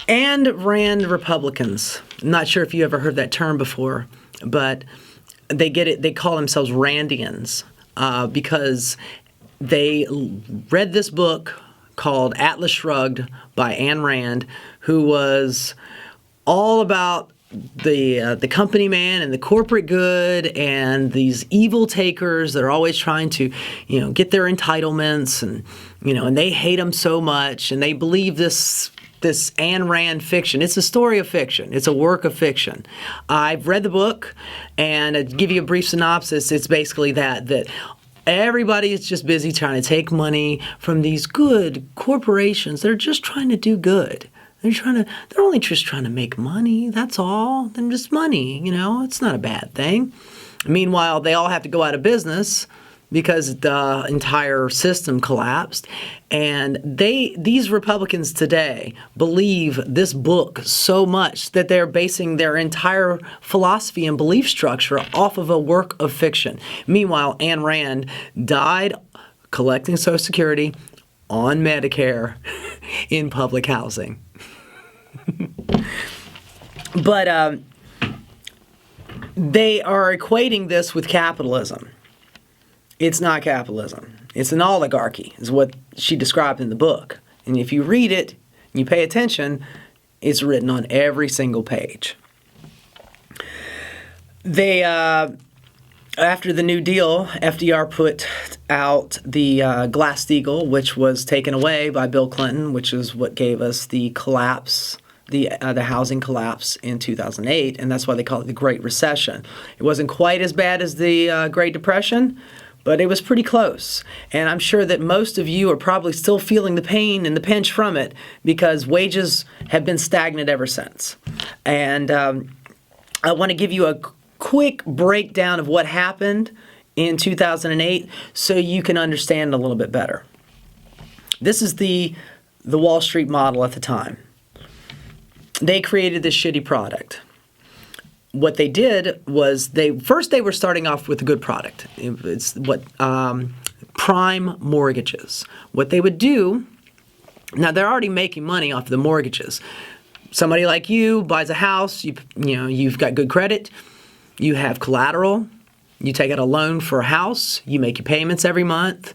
Ayn Rand Republicans. I'm not sure if you ever heard that term before, but they get it. They call themselves Randians because they read this book called Atlas Shrugged by Ayn Rand, who was all about the company man and the corporate good and these evil takers that are always trying to, get their entitlements and they hate them so much and they believe this Ayn Rand fiction. It's a story of fiction. It's a work of fiction. I've read the book, and to give you a brief synopsis, it's basically that everybody is just busy trying to take money from these good corporations. They're just trying to do good. They're only just trying to make money. That's all. Then just money, it's not a bad thing. Meanwhile, they all have to go out of business because the entire system collapsed. And these Republicans today believe this book so much that they're basing their entire philosophy and belief structure off of a work of fiction. Meanwhile, Ayn Rand died collecting Social Security on Medicare in public housing. But they are equating this with capitalism. It's not capitalism. It's an oligarchy, is what she described in the book. And if you read it and you pay attention, it's written on every single page. They, after the New Deal, FDR put out the Glass-Steagall, which was taken away by Bill Clinton, which is what gave us the collapse, the housing collapse in 2008, and that's why they call it the Great Recession. It wasn't quite as bad as the Great Depression, but it was pretty close. And I'm sure that most of you are probably still feeling the pain and the pinch from it because wages have been stagnant ever since. And I want to give you a quick breakdown of what happened in 2008 so you can understand a little bit better. This is the Wall Street model at the time. They created this shitty product. What they did was they were starting off with a good product. It's prime mortgages. What they would do, now they're already making money off the mortgages. Somebody like you buys a house, you've got good credit, you have collateral, you take out a loan for a house, you make your payments every month.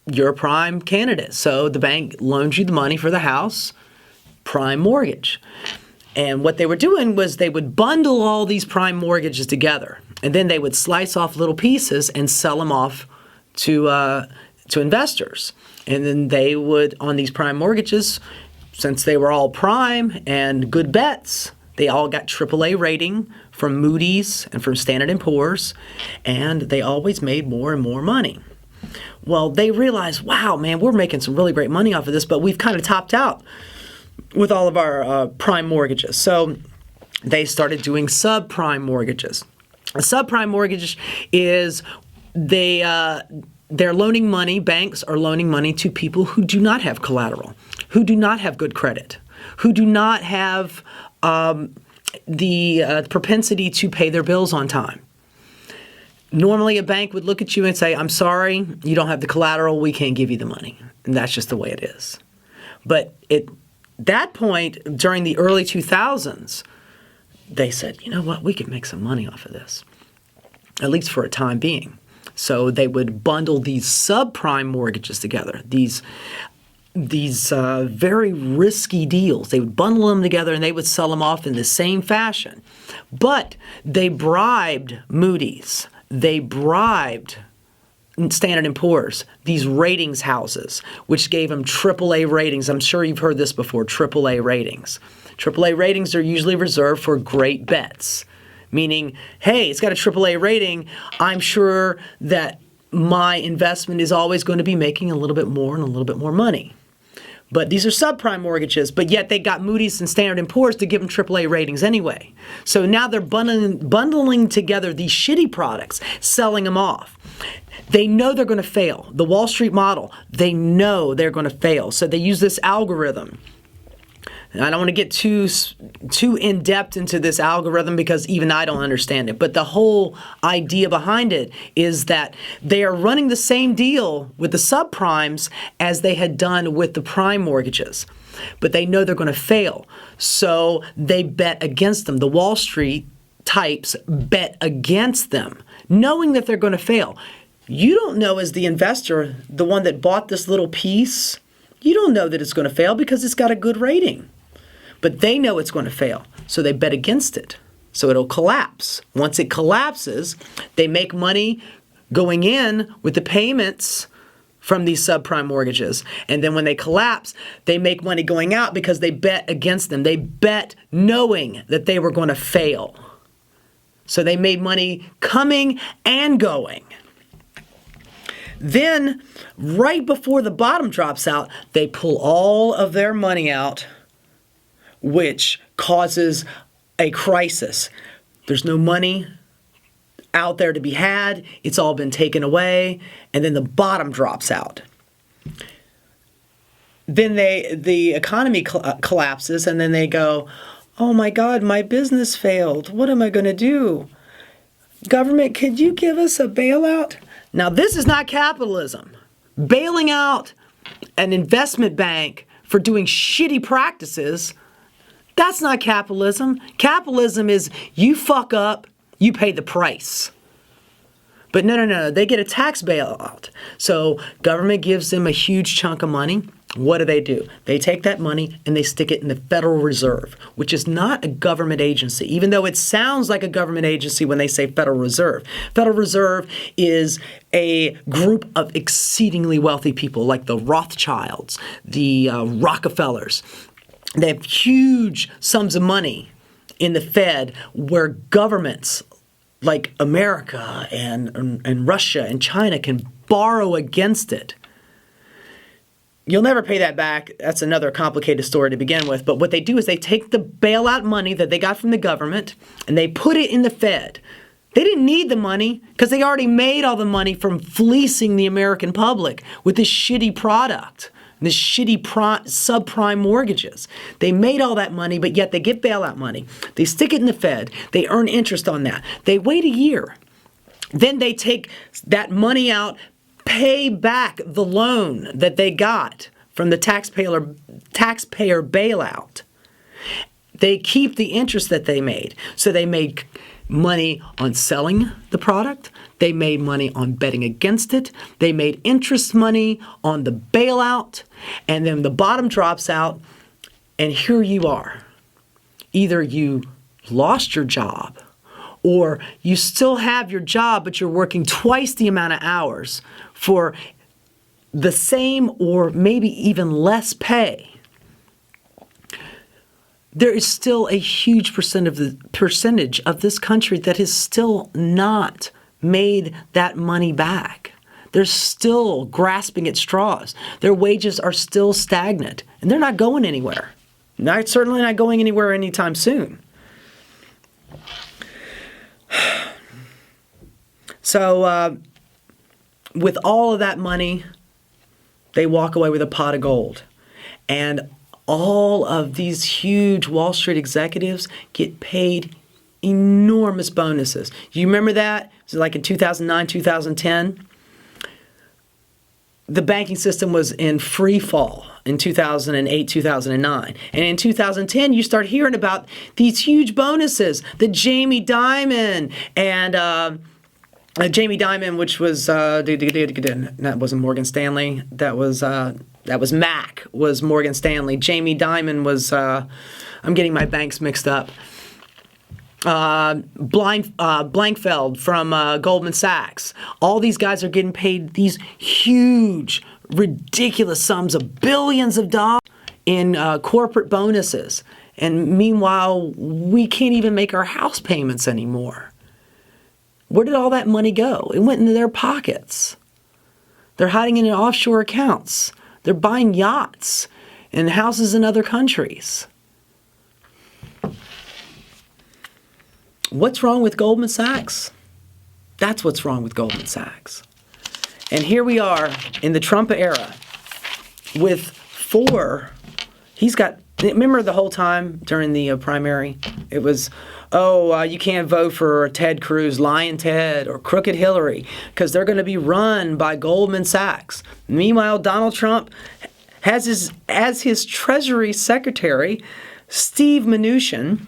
You're a prime candidate. So the bank loans you the money for the house, prime mortgage. And what they were doing was they would bundle all these prime mortgages together, and then they would slice off little pieces and sell them off to investors. And then they would, on these prime mortgages, since they were all prime and good bets, they all got AAA rating from Moody's and from Standard & Poor's, and they always made more and more money. Well, they realized, wow, man, we're making some really great money off of this, but we've kind of topped out with all of our prime mortgages. So they started doing subprime mortgages. A subprime mortgage is they're loaning money, banks are loaning money to people who do not have collateral, who do not have good credit, who do not have the propensity to pay their bills on time. Normally a bank would look at you and say, I'm sorry, you don't have the collateral, we can't give you the money. And that's just the way it is. But at that point, during the early 2000s, they said, you know what, we could make some money off of this, at least for a time being. So they would bundle these subprime mortgages together, these very risky deals. They would bundle them together and they would sell them off in the same fashion. But they bribed Moody's. They bribed Standard & Poor's, these ratings houses, which gave them AAA ratings. I'm sure you've heard this before, AAA ratings. AAA ratings are usually reserved for great bets, meaning, hey, it's got a AAA rating. I'm sure that my investment is always going to be making a little bit more and a little bit more money. But these are subprime mortgages, but yet they got Moody's and Standard & Poor's to give them AAA ratings anyway. So now they're bundling together these shitty products, selling them off. They know they're going to fail. The Wall Street model, they know they're going to fail. So they use this algorithm. And I don't want to get too in-depth into this algorithm because even I don't understand it. But the whole idea behind it is that they are running the same deal with the subprimes as they had done with the prime mortgages. but they know they're going to fail. So they bet against them. The Wall Street types bet against them, knowing that they're going to fail. You don't know, as the investor, the one that bought this little piece, you don't know that it's going to fail because it's got a good rating. But they know it's going to fail, so they bet against it. So it'll collapse. Once it collapses, they make money going in with the payments from these subprime mortgages. And then when they collapse, they make money going out because they bet against them. They bet knowing that they were going to fail. So they made money coming and going. Then, right before the bottom drops out, they pull all of their money out, which causes a crisis. There's no money out there to be had. It's all been taken away, and then the bottom drops out. Then the economy collapses, and then they go, oh my God, my business failed. What am I going to do? Government, could you give us a bailout? Now, this is not capitalism. Bailing out an investment bank for doing shitty practices, that's not capitalism. Capitalism is you fuck up, you pay the price. But no, they get a tax bailout. So government gives them a huge chunk of money. What do? They take that money and they stick it in the Federal Reserve, which is not a government agency, even though it sounds like a government agency when they say Federal Reserve. Federal Reserve is a group of exceedingly wealthy people like the Rothschilds, the Rockefellers. They have huge sums of money in the Fed where governments like America and Russia and China can borrow against it. You'll never pay that back. That's another complicated story to begin with. But what they do is they take the bailout money that they got from the government and they put it in the Fed. They didn't need the money because they already made all the money from fleecing the American public with this shitty product, this shitty subprime mortgages. They made all that money, but yet they get bailout money. They stick it in the Fed. They earn interest on that. They wait a year. Then they take that money out, pay back the loan that they got from the taxpayer bailout. They keep the interest that they made. So they made money on selling the product. They made money on betting against it. They made interest money on the bailout. And then the bottom drops out. And here you are. Either you lost your job or you still have your job, but you're working twice the amount of hours for the same or maybe even less pay. There is still a huge percentage of this country that has still not made that money back. They're still grasping at straws. Their wages are still stagnant, and they're not going anywhere. Certainly not going anywhere anytime soon. So, with all of that money, they walk away with a pot of gold. And all of these huge Wall Street executives get paid enormous bonuses. You remember that? It was like in 2009, 2010. The banking system was in free fall in 2008, 2009. And in 2010, you start hearing about these huge bonuses. The Jamie Dimon and Jamie Dimon, which was that wasn't Morgan Stanley. That was Mac. Was Morgan Stanley. Jamie Dimon was I'm getting my banks mixed up. Blankfeld from Goldman Sachs. All these guys are getting paid these huge, ridiculous sums of billions of dollars in corporate bonuses. And meanwhile, we can't even make our house payments anymore. Where did all that money go? It went into their pockets. They're hiding it in offshore accounts. They're buying yachts and houses in other countries. What's wrong with Goldman Sachs? That's what's wrong with Goldman Sachs. And here we are in the Trump era with remember the whole time during the primary, it was, you can't vote for Ted Cruz, Lying Ted, or Crooked Hillary, because they're going to be run by Goldman Sachs. Meanwhile, Donald Trump as his Treasury Secretary, Steve Mnuchin.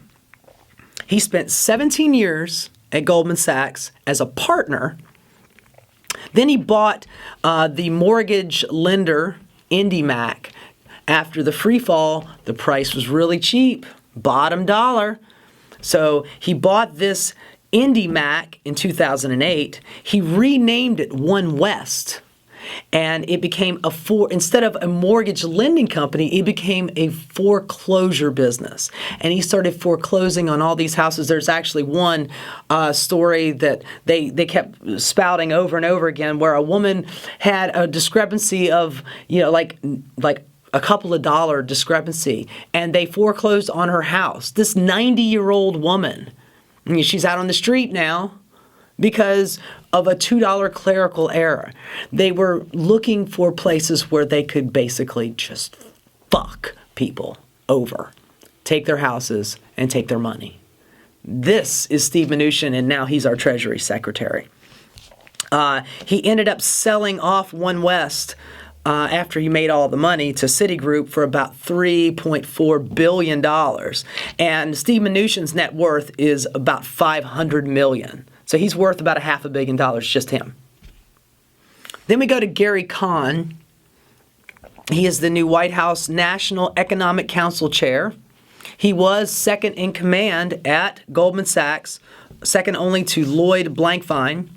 He spent 17 years at Goldman Sachs as a partner. Then he bought the mortgage lender IndyMac. After the free fall, the price was really cheap, bottom dollar. So he bought this IndyMac in 2008. He renamed it One West. And it became instead of a mortgage lending company, it became a foreclosure business. And he started foreclosing on all these houses. There's actually one story that they kept spouting over and over again, where a woman had a discrepancy of, like a couple of dollar discrepancy, and they foreclosed on her house. This 90-year-old woman, she's out on the street now because of a $2 clerical error. They were looking for places where they could basically just fuck people over, take their houses, and take their money. This is Steve Mnuchin, and now he's our Treasury Secretary. He ended up selling off One West after he made all the money to Citigroup for about $3.4 billion. And Steve Mnuchin's net worth is about $500 million. So he's worth about $500 million, just him. Then we go to Gary Kahn. He is the new White House National Economic Council chair. He was second in command at Goldman Sachs, second only to Lloyd Blankfein.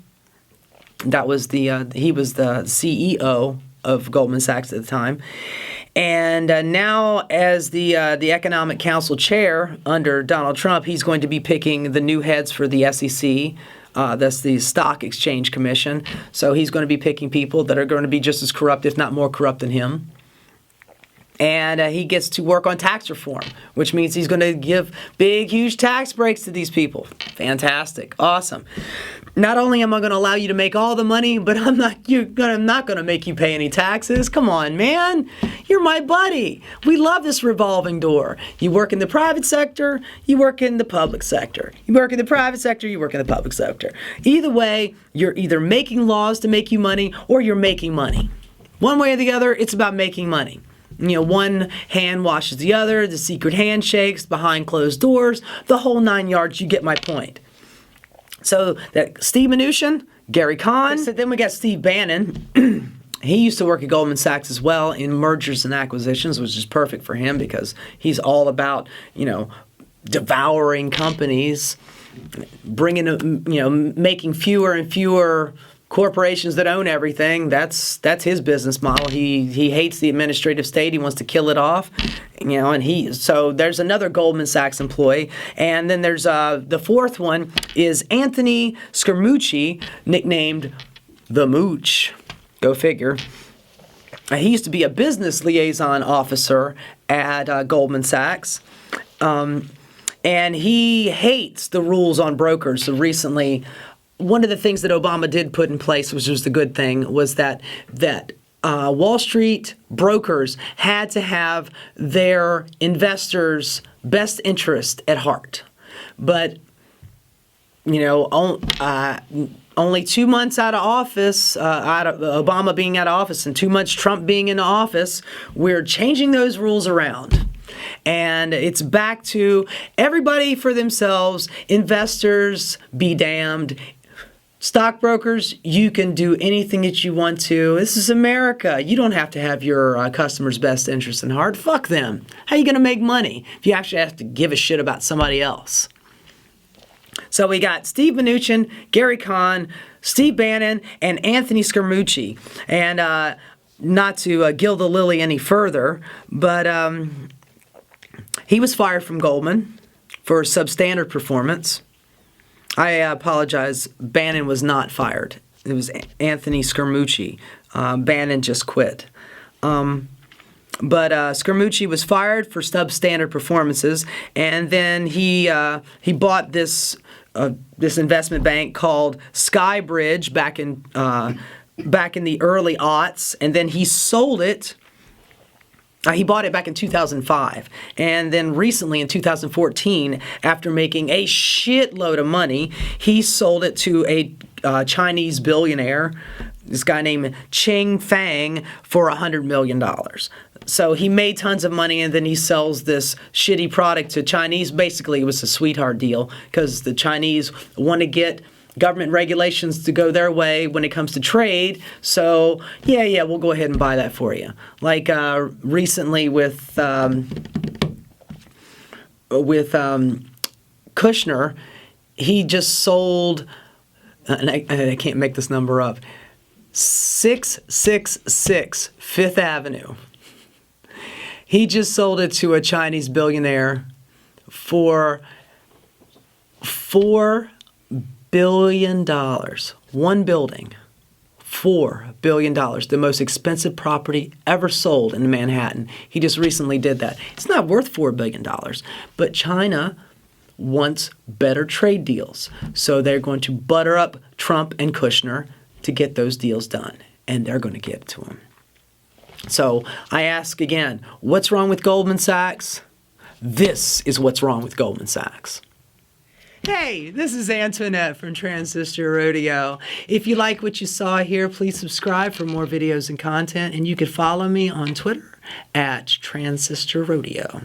That was he was the CEO of Goldman Sachs at the time. And now, as the Economic Council chair under Donald Trump, he's going to be picking the new heads for the SEC. That's the Stock Exchange Commission. So he's going to be picking people that are going to be just as corrupt, if not more corrupt than him. And he gets to work on tax reform, which means he's going to give big, huge tax breaks to these people. Fantastic. Awesome. Not only am I going to allow you to make all the money, but I'm not going to make you pay any taxes. Come on, man. You're my buddy. We love this revolving door. You work in the private sector, you work in the public sector. You work in the private sector, you work in the public sector. Either way, you're either making laws to make you money or you're making money. One way or the other, it's about making money. One hand washes the other, the secret handshakes, behind closed doors, the whole 9 yards. You get my point. So that Steve Mnuchin, Gary Kahn. So then we got Steve Bannon. He used to work at Goldman Sachs as well in mergers and acquisitions, which is perfect for him because he's all about, devouring companies, making fewer and fewer corporations that own everything. That's his business model. He hates the administrative state. He wants to kill it off. So there's another Goldman Sachs employee, and then there's the fourth one is Anthony Scaramucci, nicknamed the Mooch. Go figure. He used to be a business liaison officer at Goldman Sachs. And he hates the rules on brokers. So recently, one of the things that Obama did put in place, which was the good thing, was that Wall Street brokers had to have their investors' best interest at heart. But, only 2 months out of office, out of Obama being out of office, and 2 months Trump being in office, we're changing those rules around. And it's back to everybody for themselves, investors be damned. Stockbrokers, you can do anything that you want to. This is America. You don't have to have your customers' best interest in heart. Fuck them. How are you going to make money if you actually have to give a shit about somebody else? So we got Steve Mnuchin, Gary Kahn, Steve Bannon, and Anthony Scaramucci. And not to gild the lily any further, but he was fired from Goldman for substandard performance. I apologize. Bannon was not fired. It was Anthony Scaramucci. Bannon just quit. But Scaramucci was fired for substandard performances, and then he bought this investment bank called Skybridge back in the early aughts, and then he sold it He bought it back in 2005. And then recently in 2014, after making a shitload of money, he sold it to a Chinese billionaire, this guy named Cheng Fang, for $100 million. So he made tons of money, and then he sells this shitty product to Chinese. Basically, it was a sweetheart deal because the Chinese want to get government regulations to go their way when it comes to trade. So, yeah, we'll go ahead and buy that for you. Like recently with Kushner, he just sold, and I can't make this number up, 666 Fifth Avenue. He just sold it to a Chinese billionaire for $4 billion. One building, $4 billion. The most expensive property ever sold in Manhattan. He just recently did that. It's not worth $4 billion, but China wants better trade deals. So they're going to butter up Trump and Kushner to get those deals done, and they're going to give it to him. So I ask again, what's wrong with Goldman Sachs? This is what's wrong with Goldman Sachs. Hey, this is Antoinette from Transistor Rodeo. If you like what you saw here, please subscribe for more videos and content, and you can follow me on Twitter at Transistor Rodeo.